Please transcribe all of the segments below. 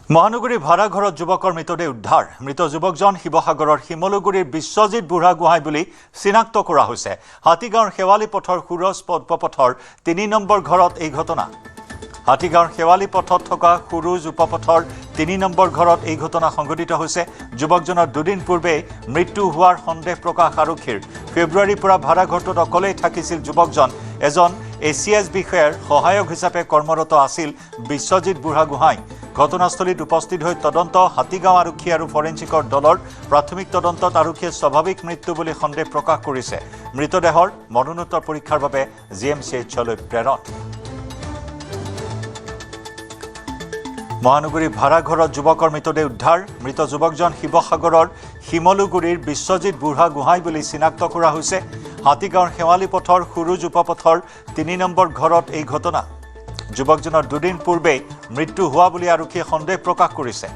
মহানগৰী ভাড়াঘৰত যুৱকৰ মৃতদেহ উদ্ধাৰ মৃত যুৱকজন শিৱসাগৰৰ শিমলুগুৰিৰ বিশ্বজিৎ বুঢ়াগোহাঁই বুলি চিনাক্ত কৰা হৈছে হাতীগাঁৱৰ শেৱালি পথৰ সুৰজ উপপথৰ ৩ নম্বৰ ঘৰত এই ঘটনা হাতীগাঁৱৰ শেৱালি পথত থকা সুৰুজ উপপথৰ ৩ নম্বৰ ঘৰত এই ঘটনা সংঘটিত হৈছে যুৱকজনৰ দুদিন পূৰ্বে মৃত্যু হোৱাৰ সন্দেহ প্ৰকাশ আৰক্ষীৰ ফেব্ৰুৱাৰীৰ পৰা ভাড়াঘৰটোত অকলেই থাকিছিল যুৱকজন এজন এছিএছ বিষয়াৰ সহায়ক হিচাপে কৰ্মৰত আছিল বিশ্বজিৎ বুঢ়াগোহাঁই ঘটনাস্থলীত উপস্থিত হৈ তদন্ত হাতীগাঁও আৰক্ষী আৰু ফৰেনচিকৰ দলৰ প্ৰাথমিক তদন্তত আৰক্ষীয়ে স্বাভাৱিক মৃত্যু বুলি সন্দেহ প্ৰকাশ কৰিছে মৃতদেহৰ মৰণোত্তৰ পৰীক্ষাৰ বাবে জিএমচিএইচলৈ প্ৰেৰণ মহানগৰী ভাড়াঘৰত যুৱকৰ মৃতদেহ উদ্ধাৰ মৃত যুৱকজন শিৱসাগৰৰ শিমলুগুৰিৰ বিশ্বজিৎ বুঢ়াগোহাঁই বুলি চিনাক্ত কৰা হৈছে হাতীগাঁৱৰ শেৱালি পথৰ সুৰুজ উপপথৰ ৩ নম্বৰ ঘৰত এই ঘটনা যুৱকজনৰ দুদিন পূৰ্বে মৃত্যু হোৱা বুলি আৰক্ষীয়ে সন্দেহ প্ৰকাশ কৰিছে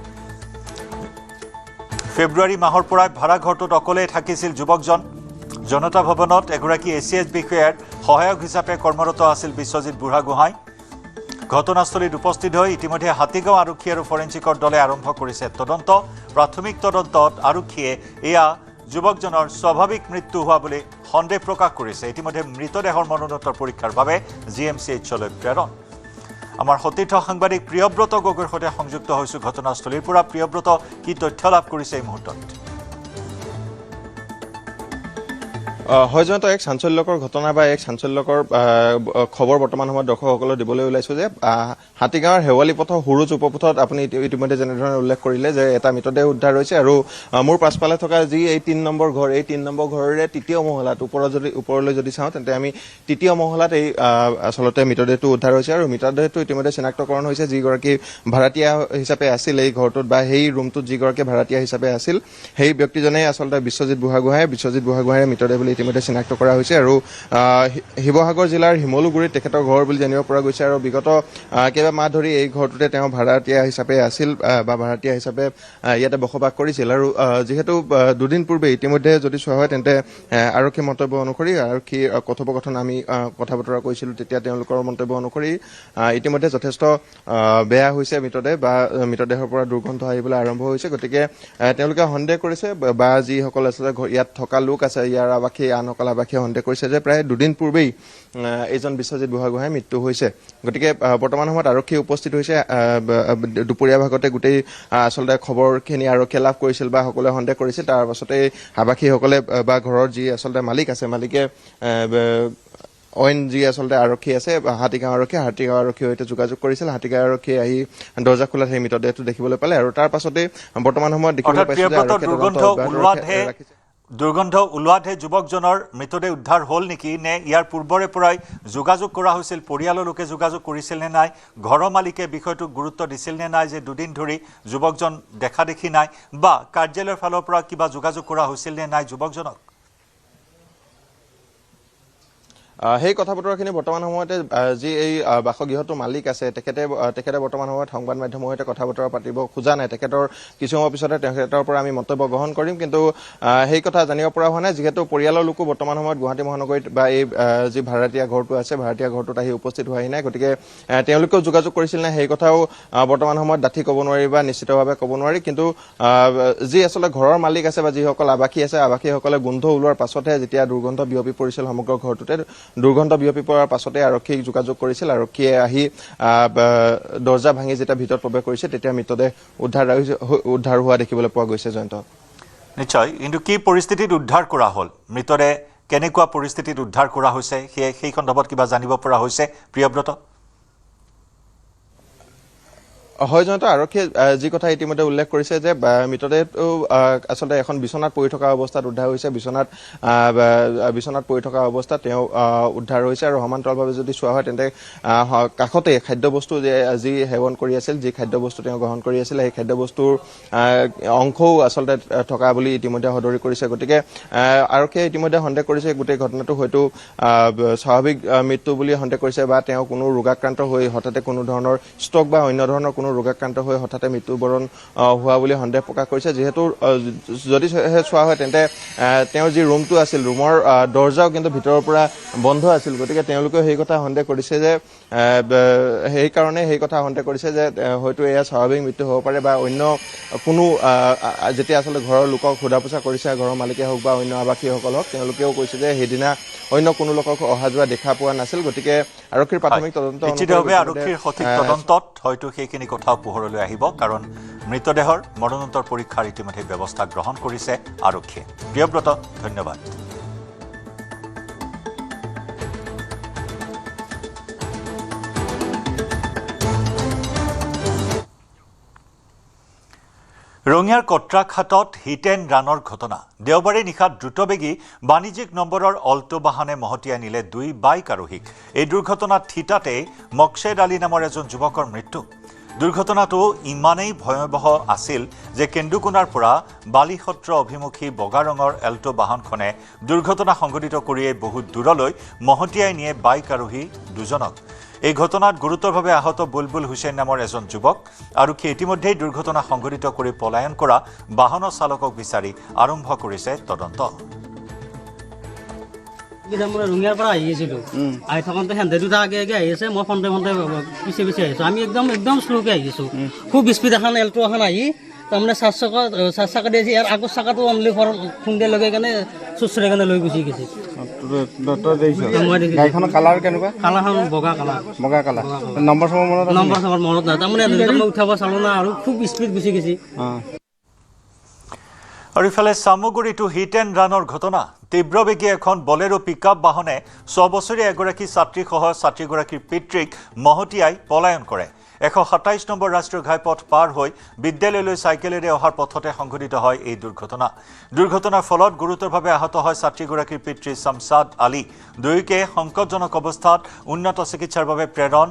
ফেব্ৰুৱাৰী মাহৰ পৰা ভাড়াঘৰটোত অকলে থাকিছিল যুৱকজন জনতা ভৱনত এগৰাকী এছিএছ বিষয়াৰ সহায়ক হিচাপে কৰ্মৰত আছিল বিশ্বজিৎ বুঢ়াগোহাঁই ঘটনাস্থলীত উপস্থিত হৈ ইতিমধ্যে হাতীগাঁও আৰক্ষী আৰু ফৰেনচিকৰ দলে আৰম্ভ কৰিছে তদন্ত প্ৰাথমিক তদন্তত আৰক্ষীয়ে এয়া যুৱকজনৰ স্বাভাৱিক মৃত্যু হোৱা বুলি সন্দেহ প্ৰকাশ কৰিছে ইতিমধ্যে মৃতদেহৰ মৰণোত্তৰ পৰীক্ষাৰ বাবে জিএমচিএইচলৈ প্ৰেৰণ আমাৰ সতীৰ্থ সাংবাদিক প্ৰিয়ব্ৰত গগৈৰ সৈতে সংযুক্ত হৈছো ঘটনাস্থলীৰ পৰা প্ৰিয়ব্ৰত কি তথ্য লাভ কৰিছে এই মুহূৰ্তত হয়তো এক চাঞ্চল্যকৰ ঘটনা বা এক চাঞ্চল্যকৰ খবৰ বৰ্তমান সময়ত দৰ্শকসকলক দিবলৈ ওলাইছো যে হাতীগাঁৱৰ শেৱালি পথৰ সুৰুজ উপপথত আপুনি ইতিমধ্যে যেনেধৰণে উল্লেখ কৰিলে যে এটা মৃতদেহ উদ্ধাৰ হৈছে আৰু মোৰ পাছফালে থকা যি এই ৩ নম্বৰ ঘৰ এই ৩ নম্বৰ ঘৰৰে তৃতীয় মহলাত ওপৰলৈ যদি চাওঁ তেন্তে আমি তৃতীয় মহলাত এই আচলতে মৃতদেহটো উদ্ধাৰ হৈছে আৰু মৃতদেহটো ইতিমধ্যে চিনাক্তকৰণ হৈছে যিগৰাকী ভাড়াতীয়া হিচাপে আছিল এই ঘৰটোত বা সেই ৰুমটোত যিগৰাকী ভাড়াতীয়া হিচাপে আছিল সেই ব্যক্তিজনেই আচলতে বিশ্বজিৎ বুঢ়াগোহাঁইৰ মৃতদেহ বুলি ইতিমধ্যে চিনাক্ত কৰা হৈছে আৰু শিৱসাগৰ জিলাৰ শিমলুগুৰিত তেখেতৰ ঘৰ বুলি জানিব পৰা গৈছে আৰু বিগত কেইবা মাহ ধৰি এই ঘৰটোতে তেওঁ ভাড়াতীয়া হিচাপে আছিল বা ভাড়াতীয়া হিচাপে ইয়াতে বসবাস কৰিছিল আৰু যিহেতু দুদিন পূৰ্বে ইতিমধ্যে যদি চোৱা হয় তেন্তে আৰক্ষী মন্তব্য অনুসৰি আৰক্ষীৰ কথোপকথন আমি কথা বতৰা কৈছিলোঁ তেতিয়া তেওঁলোকৰ মন্তব্য অনুসৰি ইতিমধ্যে যথেষ্ট বেয়া হৈছে মৃতদেহ বা মৃতদেহৰ পৰা দুৰ্গন্ধ আহিবলৈ আৰম্ভ হৈছে গতিকে তেওঁলোকে সন্দেহ কৰিছে বা যিসকল আচলতে ইয়াত থকা লোক আছে ইয়াৰ আৱাসী আনসকল আৱাসীয়ে সন্দেহ কৰিছে যে প্ৰায় দুদিন পূৰ্বেই এইজন বিশ্বজিৎ বুঢ়াগোহাঁইৰ মৃত্যু হৈছে গতিকে বৰ্তমান সময়ত আৰক্ষী উপস্থিত হৈছে দুপৰীয়া ভাগতে গোটেই আচলতে খবৰখিনি আৰক্ষীয়ে লাভ কৰিছিল বা সকলোৱে সন্দেহ কৰিছিল তাৰ পাছতে আৱাসীসকলে বা ঘৰৰ যি আচলতে মালিক আছে মালিকে অইন যি আচলতে আৰক্ষী আছে হাতীগাঁও আৰক্ষীৰ সৈতে যোগাযোগ কৰিছিল হাতীগাঁও আৰক্ষীয়ে আহি দৰ্জা খোলাত সেই মৃতদেহটো দেখিবলৈ পালে আৰু তাৰ পাছতে বৰ্তমান সময়ত দেখিবলৈ পাইছে দুৰ্গন্ধ ওলোৱাতহে যুৱকজনৰ মৃতদেহ উদ্ধাৰ হ'ল নেকি নে ইয়াৰ পূৰ্বৰে পৰাই যোগাযোগ কৰা হৈছিল পৰিয়ালৰ লোকে যোগাযোগ কৰিছিল নে নাই ঘৰৰ মালিকে বিষয়টোক গুৰুত্ব দিছিল নে নাই যে দুদিন ধৰি যুৱকজন দেখা দেখি নাই বা কাৰ্যালয়ৰ ফালৰ পৰা কিবা যোগাযোগ কৰা হৈছিল নে নাই যুৱকজনক সেই কথা বতৰাখিনি বৰ্তমান সময়তে যি এই বাসগৃহটোৰ মালিক আছে তেখেতে বৰ্তমান সময়ত সংবাদ মাধ্যমৰ সৈতে কথা বতৰা পাতিব খোজা নাই তেখেতৰ কিছু সময় পিছতে তেখেতৰ পৰা আমি মন্তব্য গ্ৰহণ কৰিম কিন্তু সেই কথা জানিব পৰা হোৱা নাই যিহেতু পৰিয়ালৰ লোকো বৰ্তমান সময়ত গুৱাহাটী মহানগৰীত বা এই যি ভাড়াতীয়া ঘৰটো আছে ভাড়াতীয়া ঘৰটোত আহি উপস্থিত হোৱাহি নাই গতিকে তেওঁলোকেও যোগাযোগ কৰিছিল নে সেই কথাও বৰ্তমান সময়ত ডাঠি ক'ব নোৱাৰি বা নিশ্চিতভাৱে ক'ব নোৱাৰি কিন্তু যি আচলতে ঘৰৰ মালিক আছে বা যিসকল আৱাসী আছে আৱাসীসকলে গোন্ধ ওলোৱাৰ পাছতহে যেতিয়া দুৰ্গন্ধ বিয়পি পৰিছিল সমগ্ৰ ঘৰটোতে দুৰ্গন্ধ বিয়পি পৰাৰ পাছতে আৰক্ষীক যোগাযোগ কৰিছিল আৰক্ষীয়ে আহি দৰ্জা ভাঙি যেতিয়া ভিতৰত প্ৰৱেশ কৰিছে তেতিয়া মৃতদেহ উদ্ধাৰ হোৱা দেখিবলৈ পোৱা গৈছে জয়ন্ত নিশ্চয় কিন্তু কি পৰিস্থিতিত উদ্ধাৰ কৰা হ'ল মৃতদেহ কেনেকুৱা পৰিস্থিতিত উদ্ধাৰ কৰা হৈছে সেই সন্দৰ্ভত কিবা জানিব পৰা হৈছে প্ৰিয়ব্ৰত হয় জয়ন্ত আৰক্ষীয়ে যি কথা ইতিমধ্যে উল্লেখ কৰিছে যে মৃতদেহটো আচলতে এখন বিচনাত পৰি থকা অৱস্থাত উদ্ধাৰ হৈছে বিচনাত পৰি থকা অৱস্থাত তেওঁ উদ্ধাৰ হৈছে আৰু সমান্তৰালভাৱে যদি চোৱা হয় তেন্তে কাষতে খাদ্যবস্তু যি সেৱন কৰি আছিল যি খাদ্যবস্তু তেওঁ গ্ৰহণ কৰি আছিল সেই খাদ্যবস্তুৰ অংশও আচলতে থকা বুলি ইতিমধ্যে সদৰি কৰিছে গতিকে আৰক্ষীয়ে ইতিমধ্যে সন্দেহ কৰিছে গোটেই ঘটনাটো হয়তো স্বাভাৱিক মৃত্যু বুলি সন্দেহ কৰিছে বা তেওঁ কোনো ৰোগাক্ৰান্ত হৈ হঠাতে কোনো ধৰণৰ ষ্ট্ৰোক বা অন্য ধৰণৰ কোনো ৰোগাক্ৰান্ত হৈ হঠাতে মৃত্যুবৰণ হোৱা বুলি সন্দেহ প্ৰকাশ কৰিছে যিহেতু যদি চোৱা হয় তেন্তে তেওঁৰ যি ৰুমটো আছিল ৰুমৰ দৰ্জাও কিন্তু ভিতৰৰ পৰা বন্ধ আছিল গতিকে তেওঁলোকে সেই কথা সন্দেহ কৰিছে যে সেইকাৰণে সেই কথা সন্দেহ কৰিছে যে হয়তো এয়া স্বাভাৱিক মৃত্যু হ'ব পাৰে বা অন্য কোনো যেতিয়া আচলতে ঘৰৰ লোকক সোধা পোছা কৰিছে ঘৰৰ মালিকে হওক বা অন্য আৱাসীসকল হওক তেওঁলোকেও কৈছে যে সেইদিনা অন্য কোনো লোকক অহা যোৱা দেখা পোৱা নাছিল গতিকে আৰক্ষীৰ প্ৰাথমিক তদন্ত নিশ্চিতভাৱে আৰক্ষীৰ সঠিক তদন্তত হয়তো সেইখিনি কথাও পোহৰলৈ আহিব কাৰণ মৃতদেহৰ মৰণোত্তৰ পৰীক্ষাৰ ইতিমধ্যে ব্যৱস্থা গ্ৰহণ কৰিছে আৰক্ষীয়ে প্ৰিয়ব্ৰত ধন্যবাদ ৰঙিয়াৰ কট্ৰাঘাটত হিট এণ্ড ৰানৰ ঘটনা দেওবাৰে নিশা দ্ৰুতবেগী বাণিজ্যিক নম্বৰৰ অল্টো বাহনে মহতিয়াই নিলে 2 বাইক আৰোহীক এই দুৰ্ঘটনাত থিতাতে মকছেদ আলী নামৰ এজন যুৱকৰ মৃত্যু দুৰ্ঘটনাটো ইমানেই ভয়াৱহ আছিল যে কেন্দুকোনাৰ পৰা বালিসত্ৰ অভিমুখী বগা ৰঙৰ এল্টো বাহনখনে দুৰ্ঘটনা সংঘটিত কৰিয়ে বহুত দূৰলৈ মহতিয়াই নিয়ে বাইক আৰোহী দুজনক এই ঘটনাত গুৰুতৰভাৱে আহত বুলবুল হুছেইন নামৰ এজন যুৱক আৰক্ষী ইতিমধ্যেই দুৰ্ঘটনা সংঘটিত কৰি পলায়ন কৰা বাহনৰ চালকক বিচাৰি আৰম্ভ কৰিছে তদন্ত ৰঙিয়াৰ পৰা আহি আছিলো আহি থাকোঁতে সেন্দে দুটা আগে আগে আহি আছে মই ফন্টে পিছে পিছে আহিছোঁ আমি একদম শ্লোকে আহিছোঁ খুব স্পীড এখন এল্টো এখন আহি তাৰমানে চাৰ চাকা দি আছে ইয়াৰ আগৰ চাকাটো অনলি খুন্দিয়া লগাই কেনে চুচৰাই কেনে লৈ গুচি গৈছে গাড়ীখনৰ কালাৰ কেনেকুৱা কালাৰখন বগা কালাৰ নম্বৰ চমৰ মনত নাই তাৰমানে মই উঠাব চালোঁ না আৰু খুব স্পীড গুচি গৈছে আৰু ইফালে চামগুৰিটো হিট এণ্ড ৰানৰ ঘটনা তীব্ৰবেগী এখন বলেৰো পিকআপ বাহনে 6 বছৰীয়া এগৰাকী ছাত্ৰীসহ ছাত্ৰীগৰাকীৰ পিতৃক মহতিয়াই পলায়ন কৰে 127 নম্বৰ ৰাষ্ট্ৰীয় ঘাইপথ পাৰ হৈ বিদ্যালয়লৈ চাইকেলেৰে অহাৰ পথতে সংঘটিত হয় এই দুৰ্ঘটনাৰ ফলত গুৰুতৰভাৱে আহত হয় ছাত্ৰীগৰাকীৰ পিতৃ শামছাদ আলী দুয়োকে সংকটজনক অৱস্থাত উন্নত চিকিৎসাৰ বাবে প্ৰেৰণ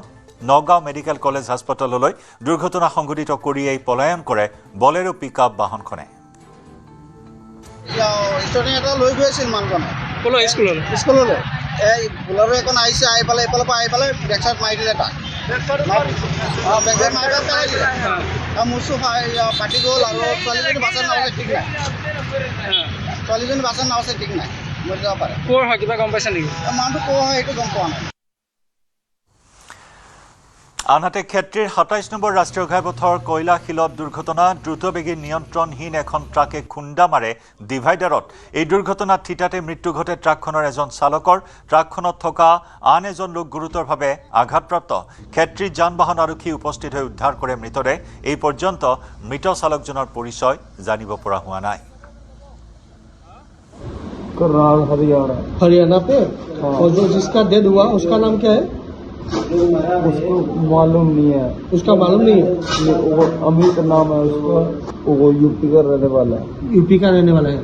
নগাঁও মেডিকেল কলেজ হাস্পতাললৈ দুৰ্ঘটনা সংঘটিত কৰিয়েই পলায়ন কৰে বলেৰো পিকআপ বাহনখনে ষ্টুডেণ্ট এটা লৈ গৈ আছিল মানুহজনে স্কুললৈ এই বুলেৰো এখন আহিছে আহি পেলাই এইফালৰ পৰা আহি পেলাই বেক চাইড মাৰি দিলে তাক বেক চাইড মাৰি পেলাই দিলে মুচু ফাটি গ'ল আৰু ছোৱালীজনী বাছত নাওছে ঠিক নাই মৰি যাব পাৰে ক'ৰ হয় কিবা গম পাইছা নেকি মানুহটো ক'ৰ হয় সেইটো গম পোৱা নাই আনহাতে ক্ষেত্ৰীৰ 27 নম্বৰ ৰাষ্ট্ৰীয় ঘাইপথৰ কয়লাশিলত দুৰ্ঘটনা দ্ৰুতবেগী নিয়ন্ত্ৰণহীন এখন ট্ৰাকে খুন্দা মাৰে ডিভাইডাৰত এই দুৰ্ঘটনাত থিতাতে মৃত্যু ঘটে ট্ৰাকখনৰ এজন চালকৰ ট্ৰাকখনত থকা আন এজন লোক গুৰুতৰভাৱে আঘাতপ্ৰাপ্ত ক্ষেত্ৰী যান বাহন আৰক্ষী উপস্থিত হৈ উদ্ধাৰ কৰে মৃতদেহ এই পৰ্যন্ত মৃত চালকজনৰ পৰিচয় জানিব পৰা হোৱা নাই हरियाणा पे और जो जिसका डेड हुआ उसका नाम क्या है उसको मालूम नहीं है उसका मालूम नहीं है वो अमित नाम है उसका वो यूपी का रहने वाला है यूपी का रहने वाला है